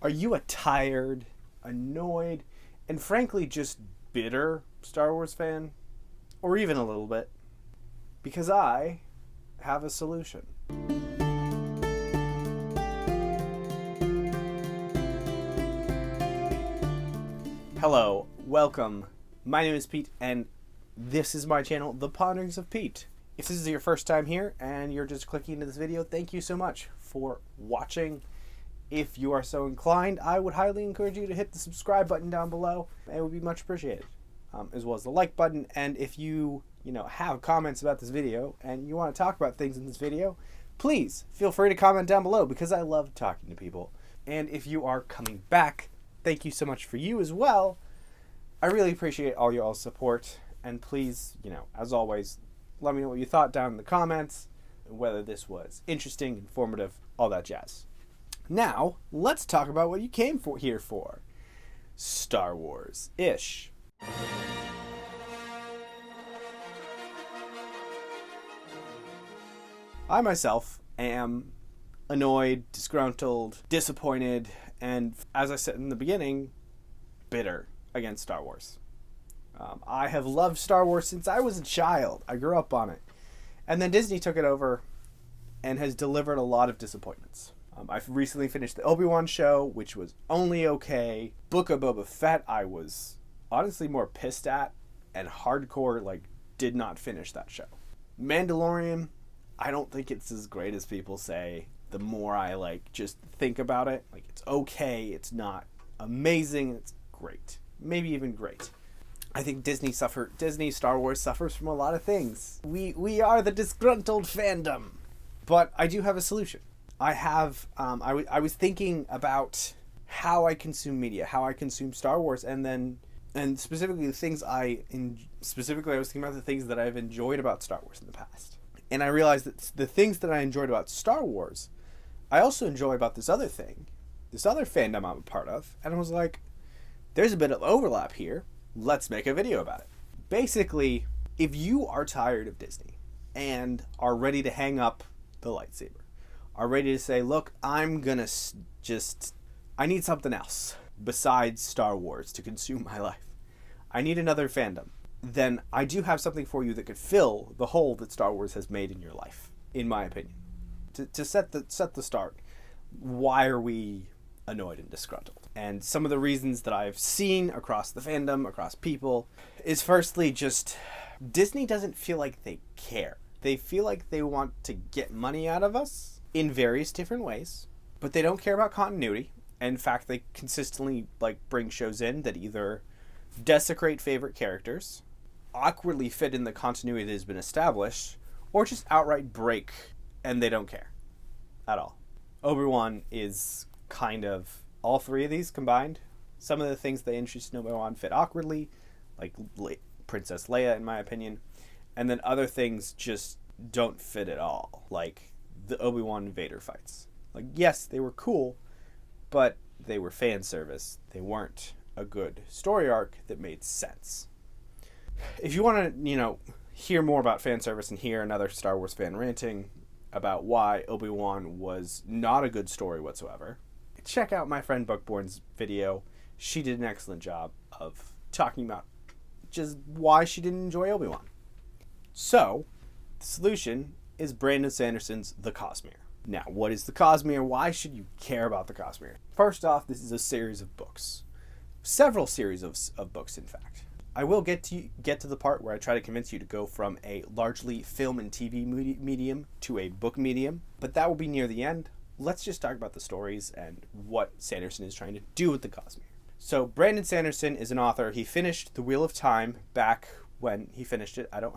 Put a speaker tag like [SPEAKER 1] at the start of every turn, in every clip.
[SPEAKER 1] Are you a tired, annoyed, and frankly just bitter Star Wars fan? Or even a little bit? Because I have a solution. Hello, welcome. My name is Pete, and this is my channel, The Ponderings of Pete. If this is your first time here and you're just clicking into this video, thank you so much for watching. If you are so inclined, I would highly encourage you to hit the subscribe button down below. It would be much appreciated, as well as the like button. And if you have comments about this video and you want to talk about things in this video, please feel free to comment down below because I love talking to people. And if you are coming back, thank you so much for you as well. I really appreciate all y'all's support. And please, as always, let me know what you thought down in the comments, whether this was interesting, informative, all that jazz. Now, let's talk about what you came here for. Star Wars-ish. I myself am annoyed, disgruntled, disappointed, and as I said in the beginning, bitter against Star Wars. I have loved Star Wars since I was a child. I grew up on it. And then Disney took it over and has delivered a lot of disappointments. I've recently finished the Obi-Wan show, which was only okay. Book of Boba Fett, I was honestly more pissed at and hardcore, did not finish that show. Mandalorian, I don't think it's as great as people say. The more I, just think about it, it's okay, it's not amazing, it's great. Maybe even great. I think Disney Star Wars suffers from a lot of things. We are the disgruntled fandom. But I do have a solution. I was thinking about how I consume media, how I consume Star Wars, and specifically I was thinking about the things that I've enjoyed about Star Wars in the past. And I realized that the things that I enjoyed about Star Wars, I also enjoy about this other fandom I'm a part of. And I was like, there's a bit of overlap here. Let's make a video about it. Basically, if you are tired of Disney and are ready to hang up the lightsaber, are ready to say, look, I'm gonna I need something else besides Star Wars to consume my life. I need another fandom. Then I do have something for you that could fill the hole that Star Wars has made in your life, in my opinion. To set the start, why are we annoyed and disgruntled? And some of the reasons that I've seen across the fandom, across people, is firstly just Disney doesn't feel like they care. They feel like they want to get money out of us in various different ways, but they don't care about continuity. In fact, they consistently bring shows in that either desecrate favorite characters, awkwardly fit in the continuity that has been established, or just outright break, and they don't care at all. Obi-Wan is kind of all three of these combined. Some of the things they introduced in Obi-Wan fit awkwardly, like Princess Leia, in my opinion, and then other things just don't fit at all, like the Obi-Wan Vader fights. Yes, they were cool, but they were fan service. They weren't a good story arc that made sense. If you want to, hear more about fan service and hear another Star Wars fan ranting about why Obi-Wan was not a good story whatsoever, check out my friend Bookborn's video. She did an excellent job of talking about just why she didn't enjoy Obi-Wan. So, the solution is Brandon Sanderson's The Cosmere. Now, what is the Cosmere? Why should you care about the Cosmere? First off, this is a series of books. Several series of books, in fact. I will get to the part where I try to convince you to go from a largely film and TV medium to a book medium, but that will be near the end. Let's just talk about the stories and what Sanderson is trying to do with the Cosmere. So, Brandon Sanderson is an author. He finished The Wheel of Time back when he finished it. I don't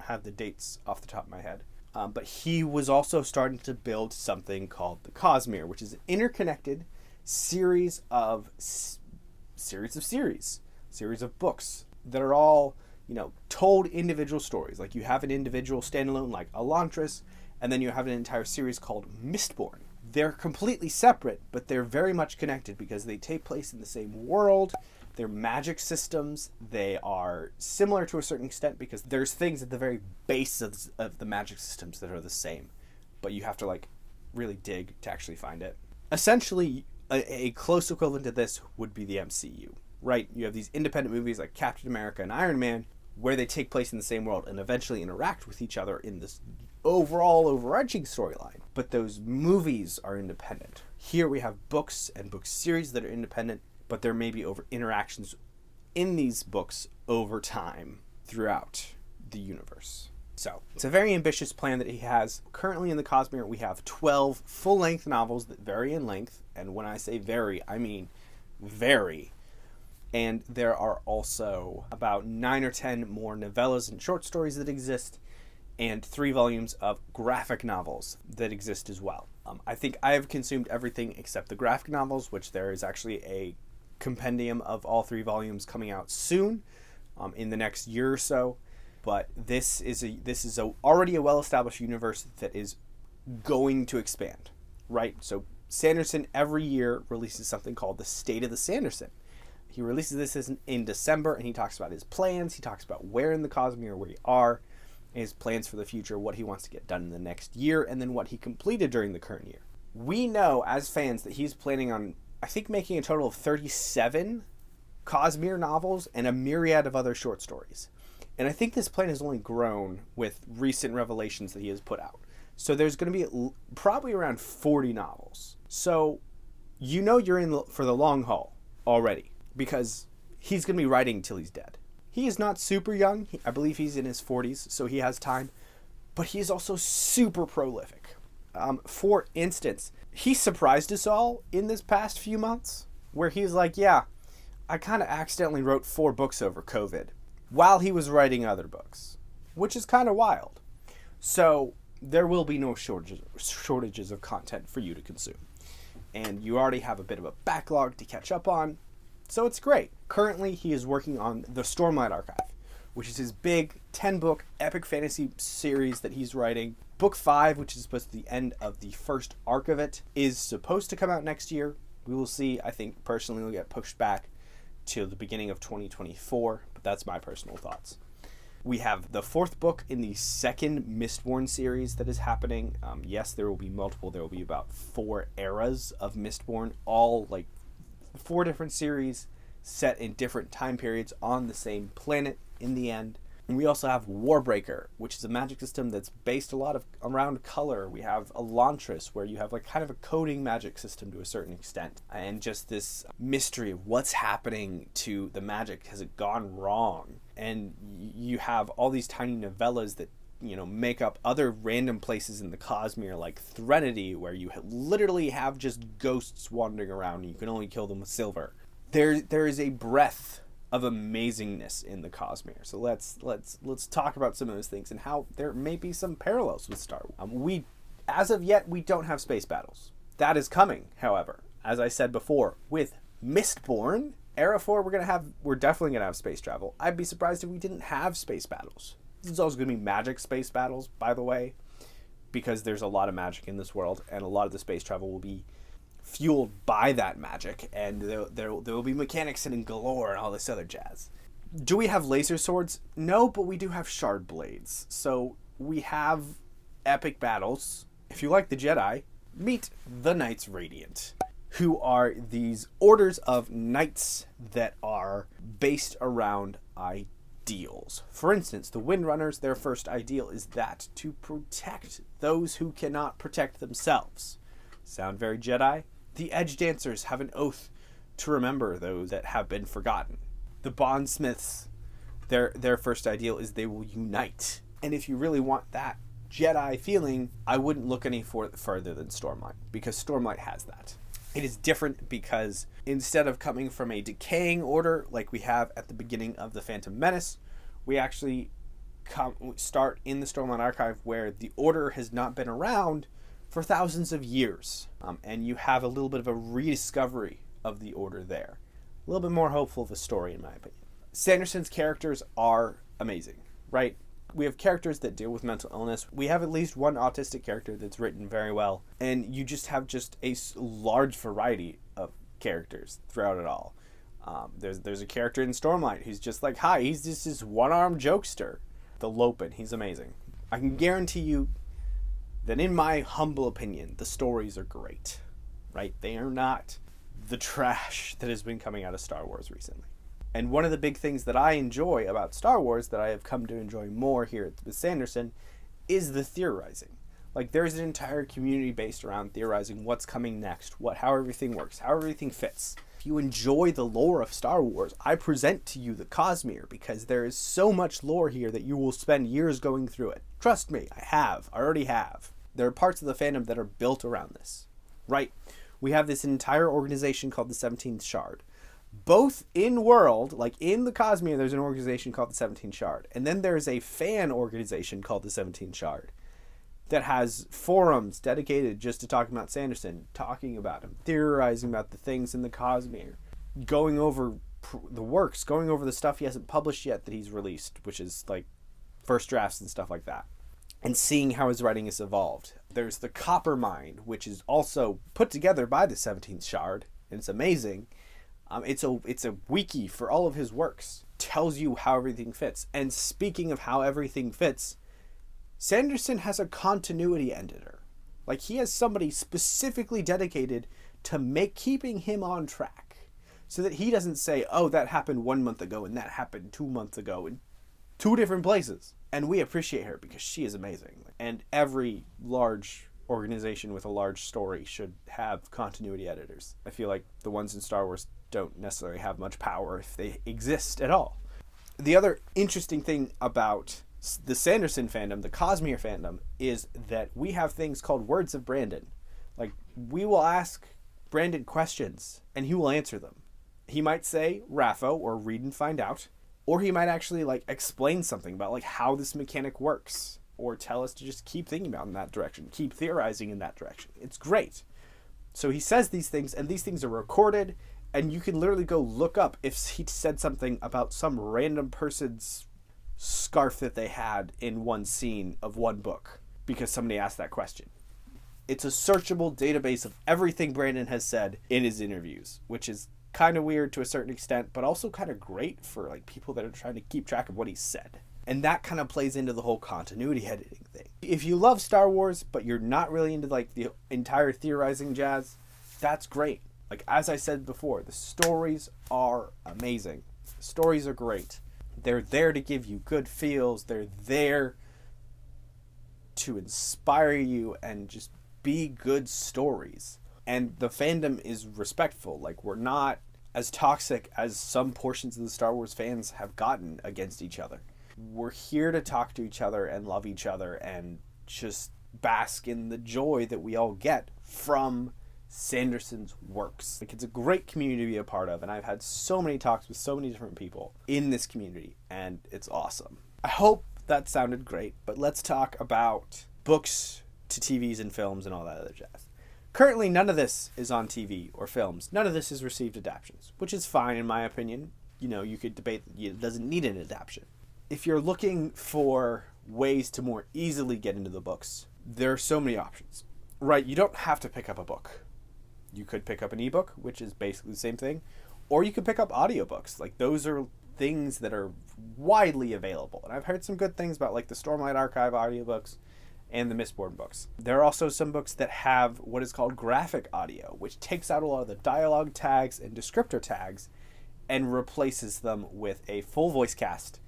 [SPEAKER 1] have the dates off the top of my head. But he was also starting to build something called the Cosmere, which is an interconnected series of books that are all, told individual stories. Like you have an individual standalone like Elantris, and then you have an entire series called Mistborn. They're completely separate, but they're very much connected because they take place in the same world. They're magic systems. They are similar to a certain extent because there's things at the very base of the magic systems that are the same, but you have to really dig to actually find it. Essentially, a close equivalent to this would be the MCU, right? You have these independent movies like Captain America and Iron Man where they take place in the same world and eventually interact with each other in this overall overarching storyline. But those movies are independent. Here we have books and book series that are independent, but there may be interactions in these books over time throughout the universe. So it's a very ambitious plan that he has. Currently in the Cosmere, we have 12 full-length novels that vary in length. And when I say vary, I mean vary. And there are also about 9 or 10 more novellas and short stories that exist, and 3 volumes of graphic novels that exist as well. I think I have consumed everything except the graphic novels, which there is actually a compendium of all 3 volumes coming out soon, in the next year or so. But this is already a well-established universe that is going to expand, right? So Sanderson every year releases something called the State of the Sanderson. He releases this in December, and he talks about his plans. He talks about where in the Cosmere we are, his plans for the future, what he wants to get done in the next year, and then what he completed during the current year. We know, as fans, that he's planning on, I think, making a total of 37 Cosmere novels and a myriad of other short stories. And I think this plan has only grown with recent revelations that he has put out. So there's going to be probably around 40 novels. So you know you're in for the long haul already, because he's going to be writing till he's dead. He is not super young. I believe he's in his 40s, so he has time. But he is also super prolific. For instance, he surprised us all in this past few months, where he's like, yeah, I kind of accidentally wrote 4 books over COVID while he was writing other books, which is kind of wild. So there will be no shortages of content for you to consume. And you already have a bit of a backlog to catch up on. So it's great. Currently, he is working on the Stormlight Archive, which is his big 10-book epic fantasy series that he's writing. Book 5, which is supposed to be the end of the first arc of it, is supposed to come out next year. We will see. I think, personally, it'll get pushed back to the beginning of 2024, but that's my personal thoughts. We have the 4th book in the second Mistborn series that is happening. Yes, there will be multiple. There will be about 4 eras of Mistborn, all like 4 different series set in different time periods on the same planet in the end. And we also have Warbreaker, which is a magic system that's based a lot around color. We have Elantris, where you have like kind of a coding magic system to a certain extent. And just this mystery of what's happening to the magic. Has it gone wrong? And you have all these tiny novellas that, you know, make up other random places in the Cosmere, like Threnody, where you literally have just ghosts wandering around and you can only kill them with silver. There is a breadth of amazingness in the Cosmere. So let's talk about some of those things and how there may be some parallels with Star Wars. As of yet, we don't have space battles. That is coming, however. As I said before, with Mistborn, Era 4, we're definitely gonna have space travel. I'd be surprised if we didn't have space battles. There's also gonna be magic space battles, by the way, because there's a lot of magic in this world, and a lot of the space travel will be fueled by that magic, and there will be mechanics and galore and all this other jazz. Do we have laser swords? No, but we do have shard blades. So we have epic battles. If you like the Jedi, meet the Knights Radiant, who are these orders of knights that are based around ideals. For instance, the Windrunners, their first ideal is that to protect those who cannot protect themselves. Sound very Jedi? The Edge Dancers have an oath to remember those that have been forgotten. The Bondsmiths, their first ideal is they will unite. And if you really want that Jedi feeling, I wouldn't look any further than Stormlight, because Stormlight has that. It is different because instead of coming from a decaying order like we have at the beginning of the Phantom Menace, we actually start in the Stormlight Archive where the order has not been around for thousands of years. And you have a little bit of a rediscovery of the order there. A little bit more hopeful of a story, in my opinion. Sanderson's characters are amazing, right? We have characters that deal with mental illness. We have at least one autistic character that's written very well. And you just have a large variety of characters throughout it all. There's a character in Stormlight who's just like, hi, he's just this one-armed jokester. The Lopin, he's amazing. I can guarantee you that in my humble opinion, the stories are great, right? They are not the trash that has been coming out of Star Wars recently. And one of the big things that I enjoy about Star Wars, that I have come to enjoy more here with Sanderson, is the theorizing. Like, there's an entire community based around theorizing what's coming next, how everything works, how everything fits. If you enjoy the lore of Star Wars, I present to you the Cosmere, because there is so much lore here that you will spend years going through it. Trust me, I already have. There are parts of the fandom that are built around this. Right? We have this entire organization called the 17th Shard. Both in world, like in the Cosmere, there's an organization called the 17th Shard. And then there's a fan organization called the 17th Shard that has forums dedicated just to talking about Sanderson, talking about him, theorizing about the things in the Cosmere, going over the works, going over the stuff he hasn't published yet that he's released, which is like first drafts and stuff like that, and seeing how his writing has evolved. There's the Copper Mind, which is also put together by the 17th Shard, and it's amazing. It's a wiki for all of his works. Tells you how everything fits. And speaking of how everything fits, Sanderson has a continuity editor. Like, he has somebody specifically dedicated to keeping him on track, so that he doesn't say, oh, that happened 1 month ago and that happened 2 months ago in 2 different places. And we appreciate her because she is amazing. And every large organization with a large story should have continuity editors. I feel like the ones in Star Wars don't necessarily have much power if they exist at all. The other interesting thing about the Sanderson fandom, the Cosmere fandom, is that we have things called Words of Brandon. Like, we will ask Brandon questions and he will answer them. He might say Raffo or read and find out, or he might actually like explain something about like how this mechanic works, or tell us to just keep thinking about in that direction, keep theorizing in that direction. It's great. So he says these things, and these things are recorded, and you can literally go look up if he said something about some random person's scarf that they had in one scene of one book, because somebody asked that question. It's a searchable database of everything Brandon has said in his interviews, which is kind of weird to a certain extent, but also kind of great for like people that are trying to keep track of what he said. And that kind of plays into the whole continuity editing thing. If you love Star Wars, but you're not really into like the entire theorizing jazz, that's great. Like, as I said before, the stories are amazing. The stories are great. They're there to give you good feels. They're there to inspire you and just be good stories. And the fandom is respectful. Like, we're not as toxic as some portions of the Star Wars fans have gotten against each other. We're here to talk to each other and love each other and just bask in the joy that we all get from Sanderson's works. Like, it's a great community to be a part of, and I've had so many talks with so many different people in this community, and it's awesome. I hope that sounded great, but let's talk about books to TVs and films and all that other jazz. Currently, none of this is on TV or films. None of this has received adaptions, which is fine in my opinion. You know, you could debate that it doesn't need an adaptation. If you're looking for ways to more easily get into the books, there are so many options. Right, you don't have to pick up a book. You could pick up an ebook, which is basically the same thing, or you could pick up audiobooks. Like, those are things that are widely available. And I've heard some good things about like the Stormlight Archive audiobooks and the Mistborn books. There are also some books that have what is called graphic audio, which takes out a lot of the dialogue tags and descriptor tags and replaces them with a full voice cast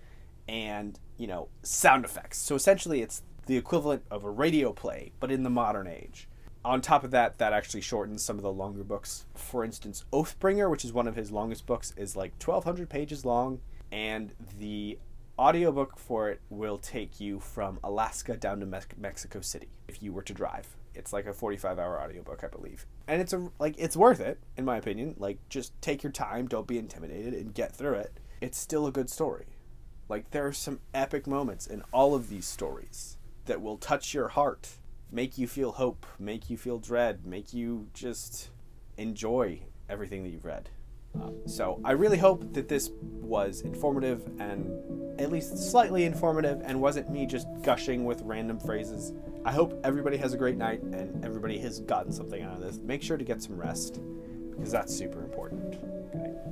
[SPEAKER 1] and, you know, sound effects. So essentially it's the equivalent of a radio play, but in the modern age. On top of that, that actually shortens some of the longer books. For instance, Oathbringer, which is one of his longest books, is like 1,200 pages long, and the audiobook for it will take you from Alaska down to Mexico City if you were to drive. It's like a 45-hour audiobook, I believe. And it's worth it, in my opinion. Like, just take your time, don't be intimidated, and get through it. It's still a good story. Like, there are some epic moments in all of these stories that will touch your heart, make you feel hope, make you feel dread, make you just enjoy everything that you've read. So I really hope that this was informative, and at least slightly informative, and wasn't me just gushing with random phrases. I hope everybody has a great night and everybody has gotten something out of this. Make sure to get some rest, because that's super important. Okay.